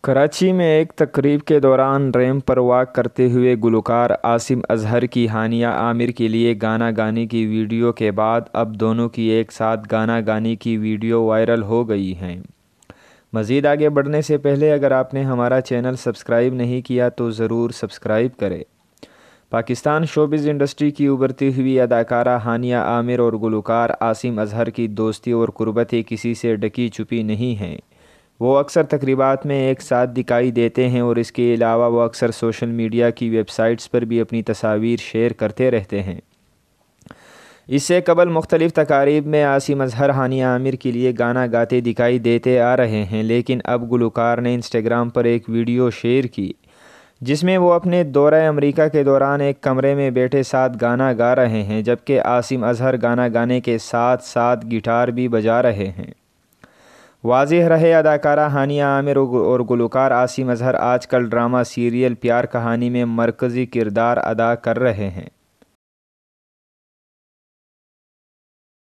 کراچی میں ایک تقریب کے دوران ریمپ پر واک کرتے ہوئے گلوکار عاصم اظہر کی ہانیہ عامر کے لیے گانا گانے کی ویڈیو کے بعد اب دونوں کی ایک ساتھ گانا گانے کی ویڈیو وائرل ہو گئی ہیں۔ مزید آگے بڑھنے سے پہلے اگر آپ نے ہمارا چینل سبسکرائب نہیں کیا تو ضرور سبسکرائب کریں۔ پاکستان شوبز انڈسٹری کی ابھرتی ہوئی اداکارہ ہانیہ عامر اور گلوکار عاصم اظہر کی دوستی اور قربتیں کسی سے ڈکی چھپی نہیں ہیں۔ وہ اکثر تقریبات میں ایک ساتھ دکھائی دیتے ہیں اور اس کے علاوہ وہ اکثر سوشل میڈیا کی ویب سائٹس پر بھی اپنی تصاویر شیئر کرتے رہتے ہیں۔ اس سے قبل مختلف تقاریب میں عاصم اظہر ہانیہ عامر کے لیے گانا گاتے دکھائی دیتے آ رہے ہیں، لیکن اب گلوکار نے انسٹاگرام پر ایک ویڈیو شیئر کی جس میں وہ اپنے دورہ امریکہ کے دوران ایک کمرے میں بیٹھے ساتھ گانا گا رہے ہیں، جبکہ عاصم اظہر گانا گانے کے ساتھ ساتھ گٹار بھی بجا رہے ہیں۔ واضح رہے، اداکارہ ہانیہ عامر اور گلوکار عاصم اظہر آج کل ڈرامہ سیریل پیار کہانی میں مرکزی کردار ادا کر رہے ہیں۔